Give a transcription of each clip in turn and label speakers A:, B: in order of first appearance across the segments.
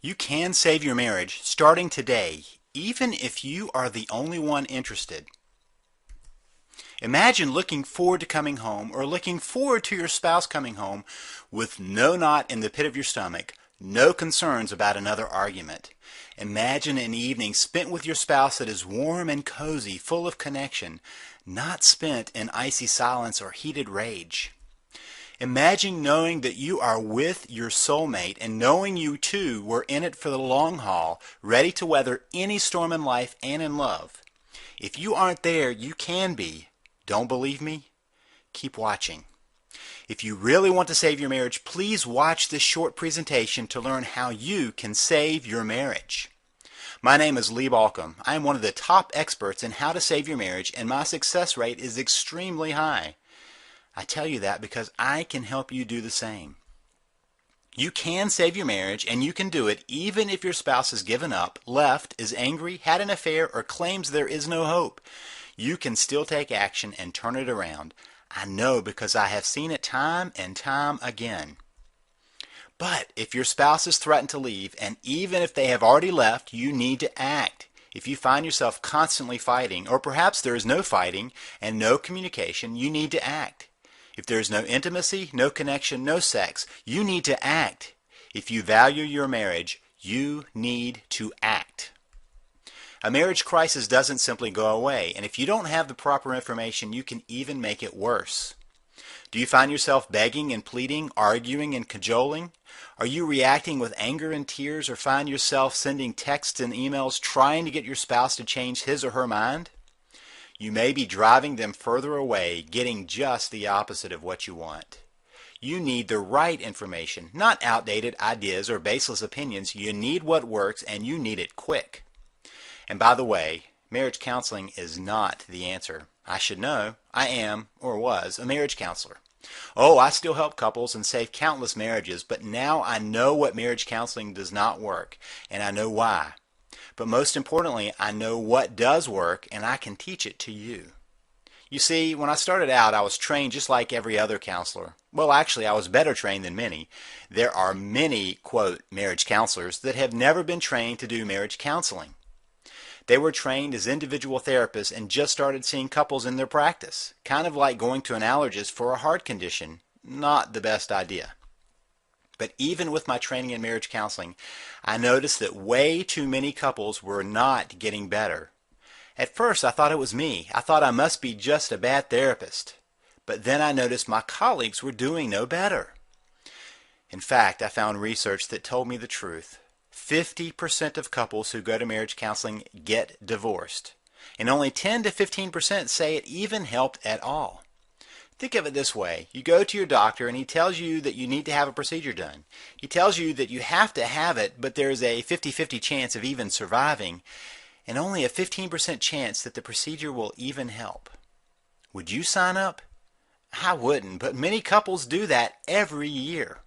A: You can save your marriage starting today, even if you are the only one interested. Imagine looking forward to coming home or looking forward to your spouse coming home with no knot in the pit of your stomach, no concerns about another argument. Imagine an evening spent with your spouse that is warm and cozy, full of connection, not spent in icy silence or heated rage. Imagine knowing that you are with your soulmate and knowing you two were in it for the long haul, ready to weather any storm in life and in love. If you aren't there, you can be. Don't believe me? Keep watching. If you really want to save your marriage, please watch this short presentation to learn how you can save your marriage. My name is Lee Balcom. I am one of the top experts in how to save your marriage, and my success rate is extremely high. I tell you that because I can help you do the same. You can save your marriage, and you can do it even if your spouse has given up, left, is angry, had an affair, or claims there is no hope. You can still take action and turn it around. I know because I have seen it time and time again. But if your spouse has threatened to leave, and even if they have already left, you need to act. If you find yourself constantly fighting, or perhaps there is no fighting and no communication, you need to act. If there is no intimacy, no connection, no sex, you need to act. If you value your marriage, you need to act. A marriage crisis doesn't simply go away, and if you don't have the proper information, you can even make it worse. Do you find yourself begging and pleading, arguing and cajoling? Are you reacting with anger and tears, or find yourself sending texts and emails trying to get your spouse to change his or her mind? You may be driving them further away, getting just the opposite of what you want. You need the right information, not outdated ideas or baseless opinions. You need what works, and you need it quick. And by the way, marriage counseling is not the answer. I should know. I am, or was, a marriage counselor. Oh, I still help couples and save countless marriages, but now I know what marriage counseling does not work, and I know why. But most importantly, I know what does work, and I can teach it to you. You see, when I started out, I was trained just like every other counselor. Well, actually, I was better trained than many. There are many, quote, marriage counselors that have never been trained to do marriage counseling. They were trained as individual therapists and just started seeing couples in their practice. Kind of like going to an allergist for a heart condition. Not the best idea. But even with my training in marriage counseling, I noticed that way too many couples were not getting better. At first, I thought it was me. I thought I must be just a bad therapist. But then I noticed my colleagues were doing no better. In fact, I found research that told me the truth. 50% of couples who go to marriage counseling get divorced, and only 10 to 15% say it even helped at all. Think of it this way. You go to your doctor and he tells you that you need to have a procedure done. He tells you that you have to have it, but there's a 50-50 chance of even surviving, and only a 15% chance that the procedure will even help. Would you sign up? I wouldn't, but many couples do that every year.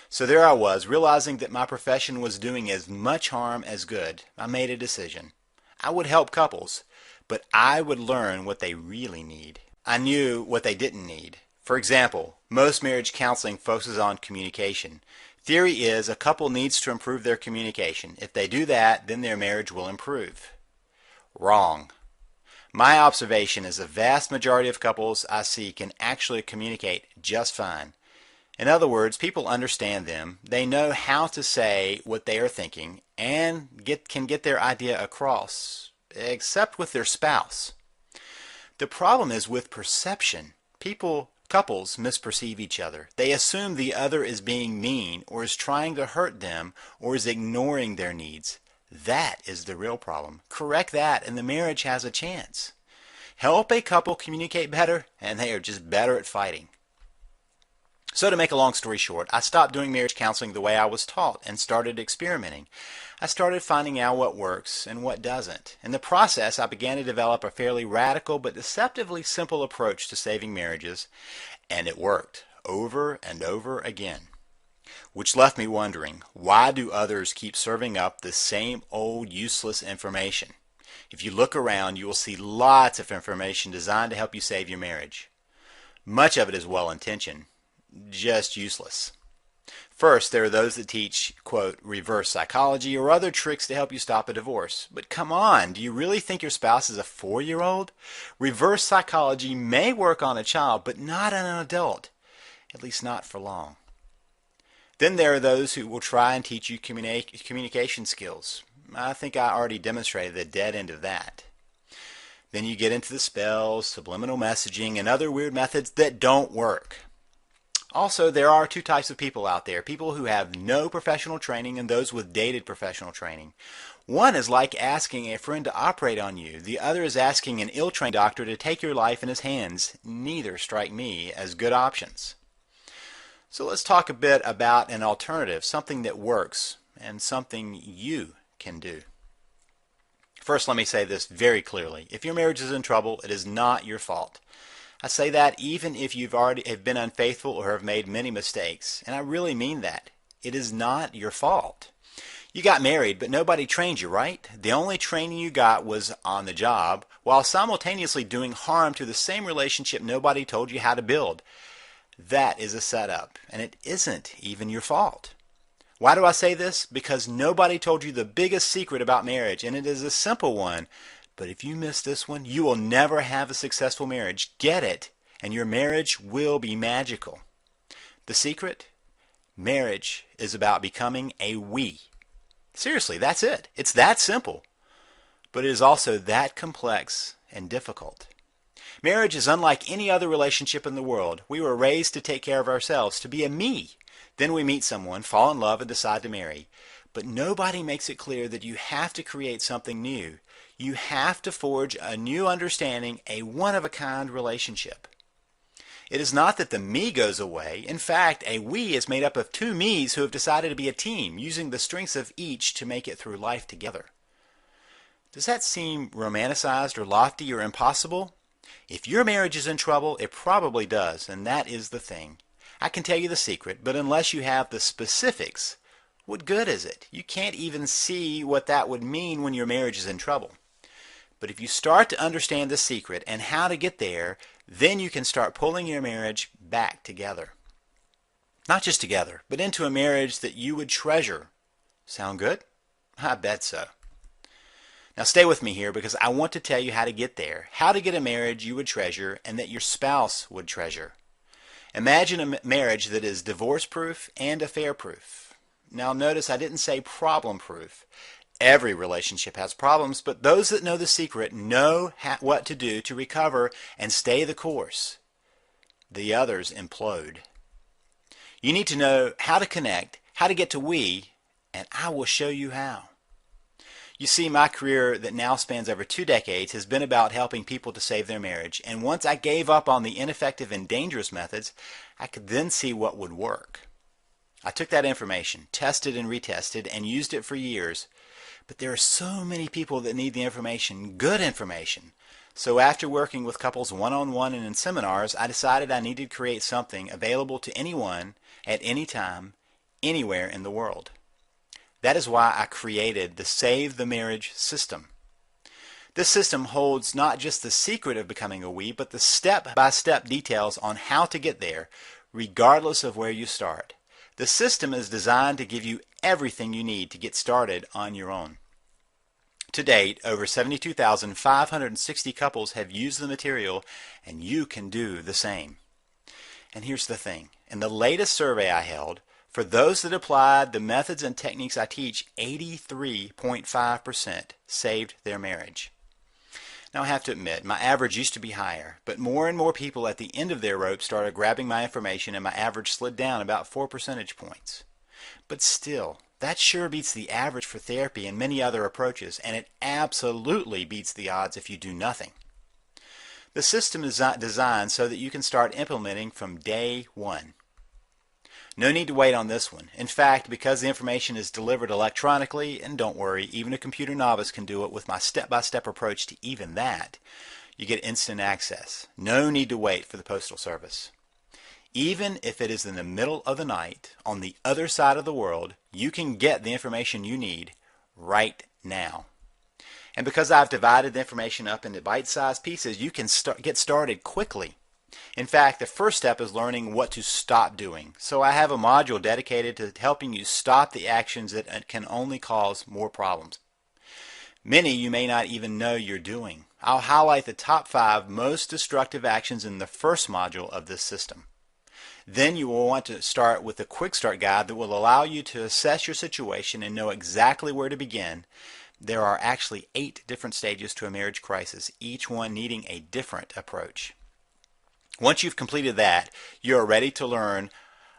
A: So there I was, realizing that my profession was doing as much harm as good. I made a decision. I would help couples, but I would learn what they really need. I knew what they didn't need. For example, most marriage counseling focuses on communication. Theory is a couple needs to improve their communication. If they do that, then their marriage will improve. Wrong. My observation is the vast majority of couples I see can actually communicate just fine. In other words, people understand them, they know how to say what they are thinking, and can get their idea across, except with their spouse. The problem is with perception. Couples misperceive each other. They assume the other is being mean, or is trying to hurt them, or is ignoring their needs. That is the real problem. Correct that, and the marriage has a chance. Help a couple communicate better, and they are just better at fighting. So to make a long story short, I stopped doing marriage counseling the way I was taught and started experimenting. I started finding out what works and what doesn't. In the process, I began to develop a fairly radical but deceptively simple approach to saving marriages, and it worked over and over again. Which left me wondering, why do others keep serving up the same old useless information? If you look around, you will see lots of information designed to help you save your marriage. Much of it is well-intentioned, just useless. First, there are those that teach, quote, reverse psychology or other tricks to help you stop a divorce. But come on, do you really think your spouse is a 4-year-old? Reverse psychology may work on a child, but not on an adult, at least not for long. Then there are those who will try and teach you communication skills. I think I already demonstrated the dead end of that. Then you get into the spells, subliminal messaging, and other weird methods that don't work. Also, there are two types of people out there, people who have no professional training and those with dated professional training. One is like asking a friend to operate on you. The other is asking an ill-trained doctor to take your life in his hands. Neither strike me as good options. So let's talk a bit about an alternative, something that works and something you can do. First, let me say this very clearly. If your marriage is in trouble, it is not your fault. I say that even if you've already have been unfaithful or have made many mistakes. And I really mean that. It is not your fault. You got married, but nobody trained you, right? The only training you got was on the job, while simultaneously doing harm to the same relationship nobody told you how to build. That is a setup, and it isn't even your fault. Why do I say this? Because nobody told you the biggest secret about marriage, and it is a simple one. But if you miss this one, you will never have a successful marriage. Get it, and your marriage will be magical. The secret? Marriage is about becoming a we. Seriously, that's it. It's that simple. But it is also that complex and difficult. Marriage is unlike any other relationship in the world. We were raised to take care of ourselves, to be a me. Then we meet someone, fall in love, and decide to marry. But nobody makes it clear that you have to create something new. You have to forge a new understanding, a one-of-a-kind relationship. It is not that the me goes away. In fact, a we is made up of two me's who have decided to be a team, using the strengths of each to make it through life together. Does that seem romanticized or lofty or impossible? If your marriage is in trouble, it probably does, and that is the thing. I can tell you the secret, but unless you have the specifics, what good is it? You can't even see what that would mean when your marriage is in trouble. But if you start to understand the secret and how to get there, then you can start pulling your marriage back together. Not just together, but into a marriage that you would treasure. Sound good? I bet so. Now stay with me here because I want to tell you how to get there, how to get a marriage you would treasure and that your spouse would treasure. Imagine a marriage that is divorce-proof and affair-proof. Now notice I didn't say problem-proof. Every relationship has problems, but those that know the secret know what to do to recover and stay the course. The others implode. You need to know how to connect, how to get to we, and I will show you how. You see, my career that now spans over 2 decades has been about helping people to save their marriage, and once I gave up on the ineffective and dangerous methods, I could then see what would work. I took that information, tested and retested, and used it for years. But there are so many people that need the information, good information. So after working with couples one-on-one and in seminars, I decided I needed to create something available to anyone, at any time, anywhere in the world. That is why I created the Save the Marriage system. This system holds not just the secret of becoming a we, but the step-by-step details on how to get there, regardless of where you start. The system is designed to give you everything you need to get started on your own. To date, over 72,560 couples have used the material, and you can do the same. And here's the thing. In the latest survey I held, for those that applied the methods and techniques I teach, 83.5% saved their marriage. Now I have to admit, my average used to be higher, but more and more people at the end of their rope started grabbing my information and my average slid down about 4 percentage points. But still, that sure beats the average for therapy and many other approaches, and it absolutely beats the odds if you do nothing. The system is designed so that you can start implementing from day one. No need to wait on this one. In fact, because the information is delivered electronically, and don't worry, even a computer novice can do it with my step-by-step approach to even that, you get instant access. No need to wait for the postal service. Even if it is in the middle of the night, on the other side of the world, you can get the information you need right now. And because I've divided the information up into bite-sized pieces, you can get started quickly. In fact, the first step is learning what to stop doing. So I have a module dedicated to helping you stop the actions that can only cause more problems. Many you may not even know you're doing. I'll highlight the top 5 most destructive actions in the first module of this system. Then you will want to start with a quick start guide that will allow you to assess your situation and know exactly where to begin. There are actually 8 different stages to a marriage crisis, each one needing a different approach. Once you've completed that, you are ready to learn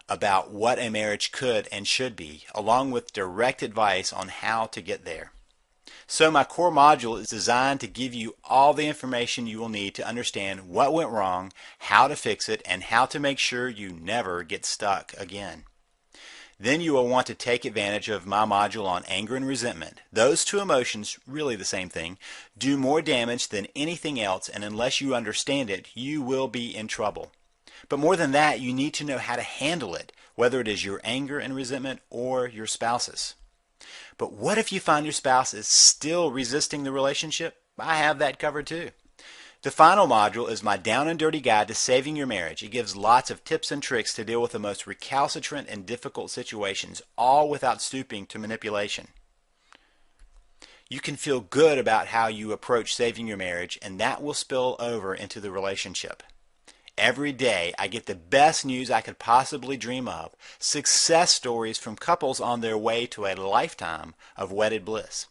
A: about what a marriage could and should be, along with direct advice on how to get there. So my core module is designed to give you all the information you will need to understand what went wrong, how to fix it, and how to make sure you never get stuck again. Then you will want to take advantage of my module on anger and resentment. Those two emotions, really the same thing, do more damage than anything else, and unless you understand it, you will be in trouble. But more than that, you need to know how to handle it, whether it is your anger and resentment or your spouse's. But what if you find your spouse is still resisting the relationship? I have that covered too. The final module is my down and dirty guide to saving your marriage. It gives lots of tips and tricks to deal with the most recalcitrant and difficult situations, all without stooping to manipulation. You can feel good about how you approach saving your marriage, and that will spill over into the relationship. Every day I get the best news I could possibly dream of, success stories from couples on their way to a lifetime of wedded bliss.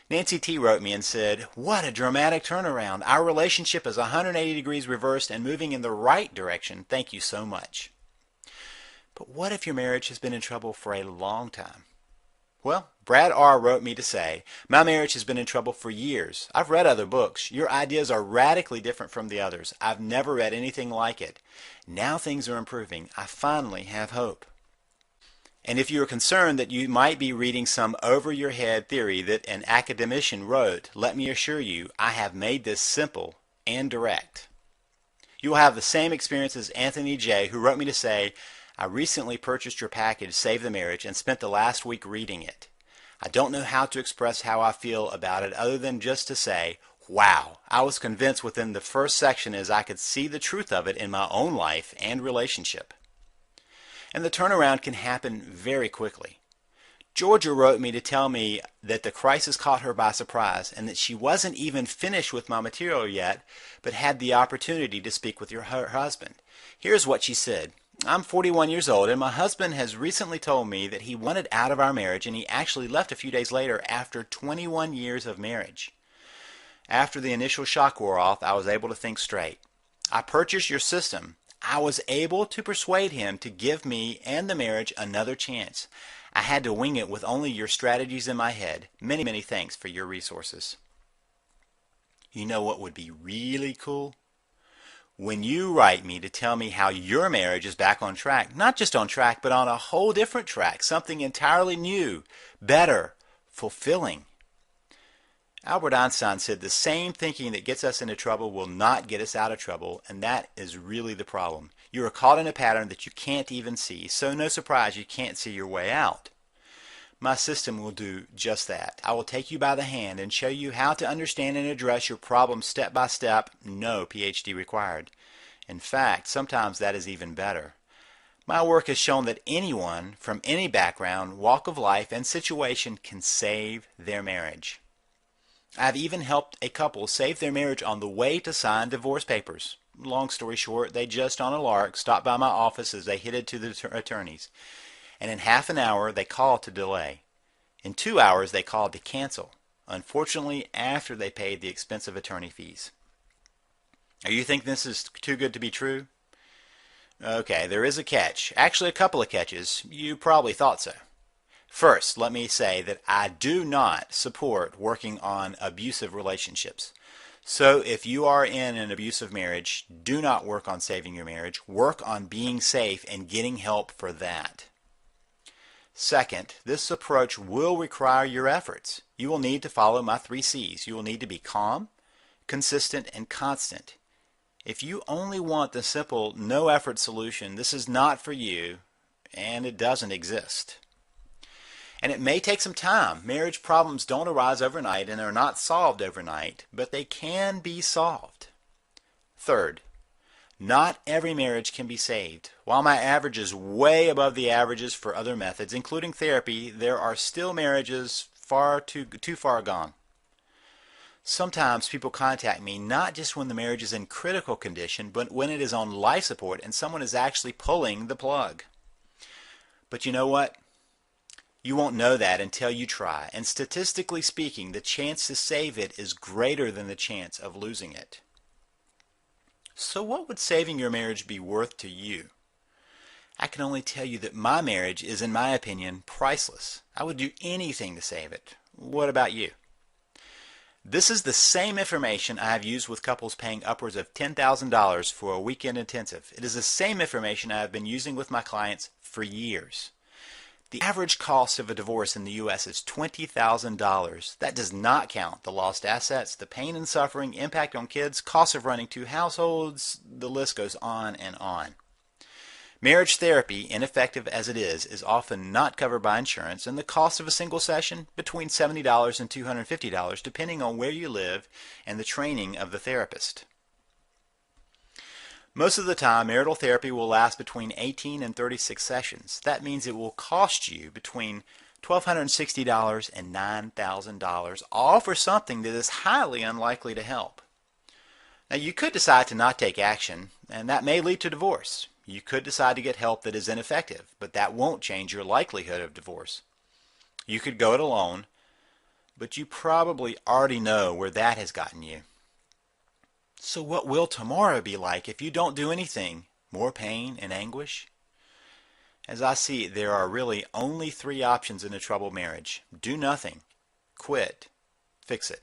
A: Nancy T. wrote me and said, "What a dramatic turnaround. Our relationship is 180 degrees reversed and moving in the right direction. Thank you so much." But what if your marriage has been in trouble for a long time? Well, Brad R. wrote me to say, "My marriage has been in trouble for years. I've read other books. Your ideas are radically different from the others. I've never read anything like it. Now things are improving. I finally have hope." And if you are concerned that you might be reading some over-your-head theory that an academician wrote, let me assure you, I have made this simple and direct. You will have the same experience as Anthony J., who wrote me to say, "I recently purchased your package, Save the Marriage, and spent the last week reading it. I don't know how to express how I feel about it other than just to say, wow, I was convinced within the first section as I could see the truth of it in my own life and relationship." And the turnaround can happen very quickly. Georgia wrote me to tell me that the crisis caught her by surprise and that she wasn't even finished with my material yet, but had the opportunity to speak with her husband. Here's what she said. "I'm 41 years old and my husband has recently told me that he wanted out of our marriage, and he actually left a few days later after 21 years of marriage. After the initial shock wore off, I was able to think straight. I purchased your system. I was able to persuade him to give me and the marriage another chance. I had to wing it with only your strategies in my head. Many, many thanks for your resources." You know what would be really cool? When you write me to tell me how your marriage is back on track, not just on track, but on a whole different track, something entirely new, better, fulfilling. Albert Einstein said the same thinking that gets us into trouble will not get us out of trouble, and that is really the problem. You are caught in a pattern that you can't even see, so no surprise you can't see your way out. My system will do just that. I will take you by the hand and show you how to understand and address your problem step by step, no PhD required. In fact, sometimes that is even better. My work has shown that anyone from any background, walk of life, and situation can save their marriage. I've even helped a couple save their marriage on the way to sign divorce papers. Long story short, they just on a lark stopped by my office as they headed to the attorneys. And in half an hour, they called to delay. In 2 hours, they called to cancel. Unfortunately, after they paid the expensive attorney fees. Now, you think this is too good to be true? Okay, there is a catch. Actually, a couple of catches. You probably thought so. First, let me say that I do not support working on abusive relationships. So if you are in an abusive marriage, do not work on saving your marriage. Work on being safe and getting help for that. Second, this approach will require your efforts. You will need to follow my 3 C's. You will need to be calm, consistent, and constant. If you only want the simple, no-effort solution, this is not for you, and it doesn't exist. And it may take some time. Marriage problems don't arise overnight and are not solved overnight, but they can be solved. Third, Not every marriage can be saved. While my average is way above the averages for other methods, including therapy, there are still marriages too far gone. Sometimes people contact me not just when the marriage is in critical condition, but when it is on life support and someone is actually pulling the plug. But you know what? You won't know that until you try, and statistically speaking, the chance to save it is greater than the chance of losing it. So what would saving your marriage be worth to you? I can only tell you that my marriage is, in my opinion, priceless. I would do anything to save it. What about you? This is the same information I have used with couples paying upwards of $10,000 for a weekend intensive. It is the same information I have been using with my clients for years. The average cost of a divorce in the U.S. is $20,000. That does not count the lost assets, the pain and suffering, impact on kids, cost of running two households, the list goes on and on. Marriage therapy, ineffective as it is often not covered by insurance, and the cost of a single session between $70 and $250 depending on where you live and the training of the therapist. Most of the time, marital therapy will last between 18 and 36 sessions. That means it will cost you between $1,260 and $9,000, all for something that is highly unlikely to help. Now, you could decide to not take action, and that may lead to divorce. You could decide to get help that is ineffective, but that won't change your likelihood of divorce. You could go it alone, but you probably already know where that has gotten you. So what will tomorrow be like if you don't do anything? More pain and anguish? As I see it, there are really only three options in a troubled marriage. Do nothing, quit, fix it.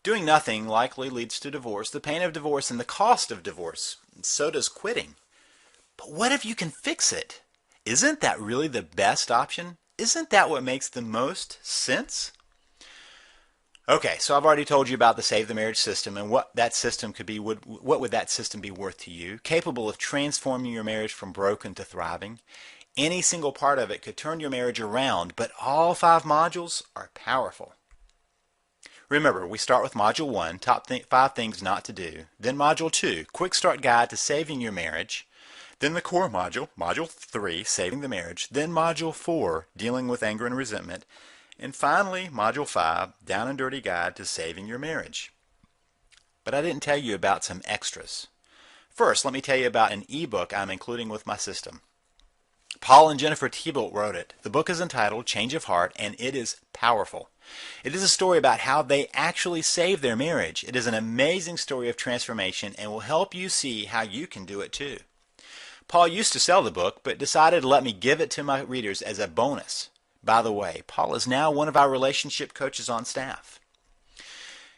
A: Doing nothing likely leads to divorce, the pain of divorce, and the cost of divorce. So does quitting. But what if you can fix it? Isn't that really the best option? Isn't that what makes the most sense? Okay, so I've already told you about the Save the Marriage system and what that system could be. What would that system be worth to you? Capable of transforming your marriage from broken to thriving. Any single part of it could turn your marriage around, but all 5 modules are powerful. Remember, we start with Module 1, top 5 things not to do. Then Module 2, Quick Start Guide to Saving Your Marriage. Then the core module, Module 3, Saving the Marriage. Then Module 4, Dealing with Anger and Resentment. And finally, Module 5, Down and Dirty Guide to Saving Your Marriage. But I didn't tell you about some extras. First, let me tell you about an ebook I'm including with my system. Paul and Jennifer Thibault wrote it. The book is entitled Change of Heart, and it is powerful. It is a story about how they actually saved their marriage. It is an amazing story of transformation and will help you see how you can do it too. Paul used to sell the book, but decided to let me give it to my readers as a bonus. By the way, Paul is now one of our relationship coaches on staff.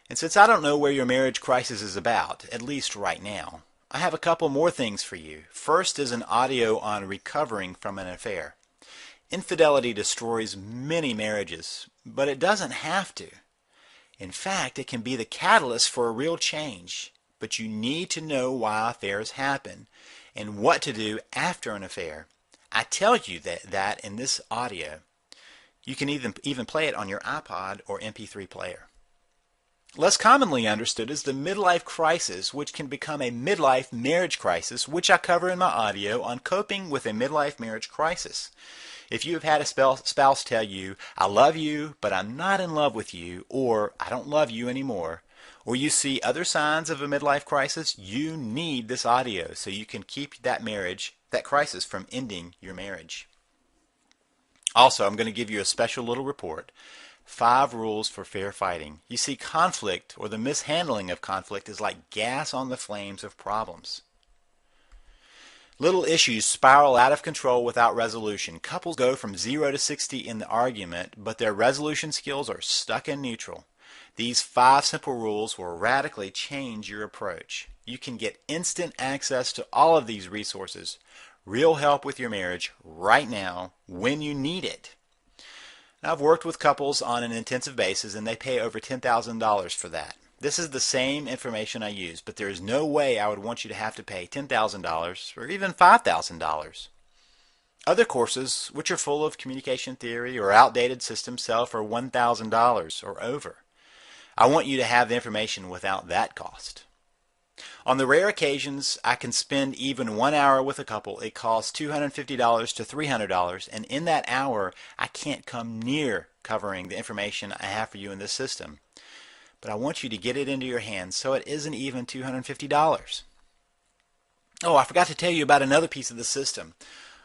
A: And since I don't know where your marriage crisis is about, at least right now, I have a couple more things for you. First is an audio on recovering from an affair. Infidelity destroys many marriages, but it doesn't have to. In fact, it can be the catalyst for a real change. But you need to know why affairs happen and what to do after an affair. I tell you that in this audio. You can even play it on your iPod or MP3 player. Less commonly understood is the midlife crisis, which can become a midlife marriage crisis, which I cover in my audio on coping with a midlife marriage crisis. If you have had a spouse tell you, I love you, but I'm not in love with you, or I don't love you anymore, or you see other signs of a midlife crisis, you need this audio so you can keep that crisis from ending your marriage. Also, I'm going to give you a special little report. 5 rules for fair fighting. You see, conflict or the mishandling of conflict is like gas on the flames of problems. Little issues spiral out of control without resolution. Couples go from 0 to 60 in the argument, but their resolution skills are stuck in neutral. These 5 simple rules will radically change your approach. You can get instant access to all of these resources. Real help with your marriage right now when you need it. Now, I've worked with couples on an intensive basis and they pay over $10,000 for that. This is the same information I use, but there is no way I would want you to have to pay $10,000 or even $5,000. Other courses, which are full of communication theory or outdated systems, sell for $1,000 or over. I want you to have the information without that cost. On the rare occasions I can spend even 1 hour with a couple, it costs $250 to $300, and in that hour I can't come near covering the information I have for you in this system. But I want you to get it into your hands so it isn't even $250. Oh, I forgot to tell you about another piece of the system.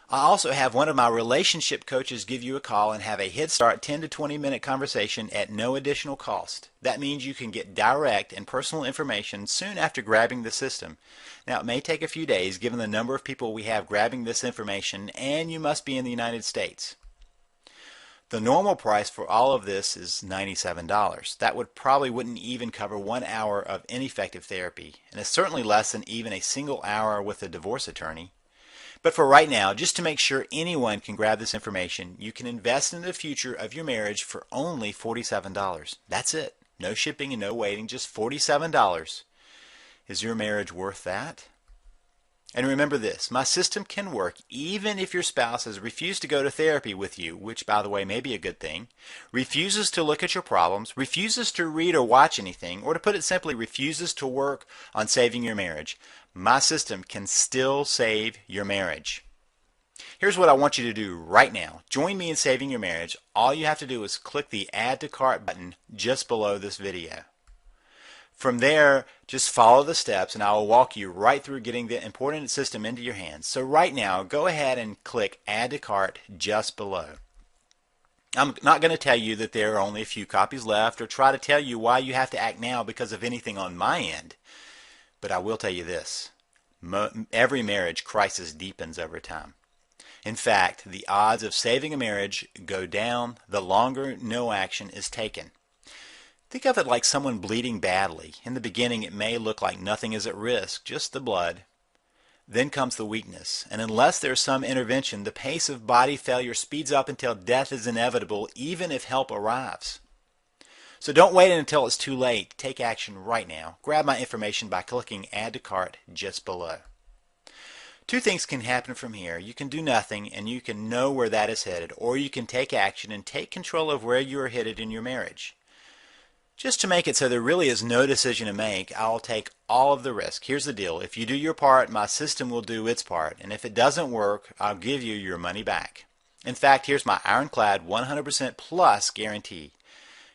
A: I also have one of my relationship coaches give you a call and have a head start 10 to 20 minute conversation at no additional cost. That means you can get direct and personal information soon after grabbing the system. Now, it may take a few days given the number of people we have grabbing this information, and you must be in the United States. The normal price for all of this is $97. That probably wouldn't even cover 1 hour of ineffective therapy, and it's certainly less than even a single hour with a divorce attorney. But for right now, just to make sure anyone can grab this information, you can invest in the future of your marriage for only $47. That's it. No shipping and no waiting, just $47. Is your marriage worth that? And remember this, my system can work even if your spouse has refused to go to therapy with you, which by the way may be a good thing, refuses to look at your problems, refuses to read or watch anything, or to put it simply, refuses to work on saving your marriage. My system can still save your marriage. Here's what I want you to do right now. Join me in saving your marriage. All you have to do is click the Add to Cart button just below this video. From there, just follow the steps and I will walk you right through getting the important system into your hands. So right now, go ahead and click Add to Cart just below. I'm not going to tell you that there are only a few copies left or try to tell you why you have to act now because of anything on my end. But I will tell you this, every marriage crisis deepens over time. In fact, the odds of saving a marriage go down the longer no action is taken. Think of it like someone bleeding badly. In the beginning, it may look like nothing is at risk, just the blood. Then comes the weakness, and unless there's some intervention, the pace of body failure speeds up until death is inevitable, even if help arrives. So don't wait until it's too late. Take action right now. Grab my information by clicking Add to Cart just below. Two things can happen from here. You can do nothing and you can know where that is headed, or you can take action and take control of where you are headed in your marriage. Just to make it so there really is no decision to make, I'll take all of the risk. Here's the deal. If you do your part, my system will do its part. And if it doesn't work, I'll give you your money back. In fact, here's my ironclad 100% plus guarantee.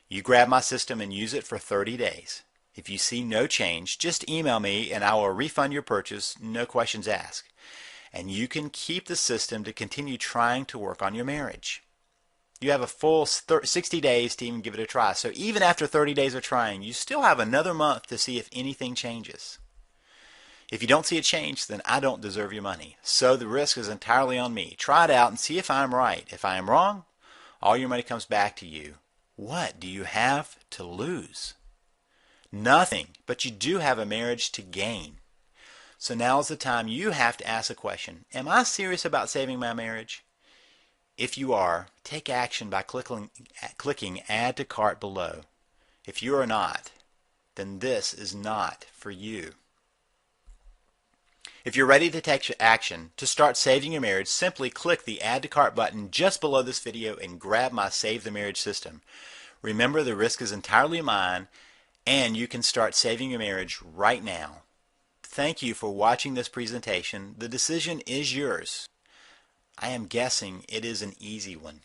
A: You grab my system and use it for 30 days. If you see no change, just email me and I will refund your purchase, no questions asked. And you can keep the system to continue trying to work on your marriage. You have a full 60 days to even give it a try. So even after 30 days of trying, you still have another month to see if anything changes. If you don't see a change, then I don't deserve your money. So the risk is entirely on me. Try it out and see if I'm right. If I am wrong, all your money comes back to you. What do you have to lose? Nothing, but you do have a marriage to gain. So now is the time you have to ask a question. Am I serious about saving my marriage? If you are, take action by clicking Add to Cart below. If you are not, then this is not for you. If you're ready to take action to start saving your marriage, simply click the Add to Cart button just below this video and grab my Save the Marriage system. Remember, the risk is entirely mine and you can start saving your marriage right now. Thank you for watching this presentation. The decision is yours. I am guessing it is an easy one.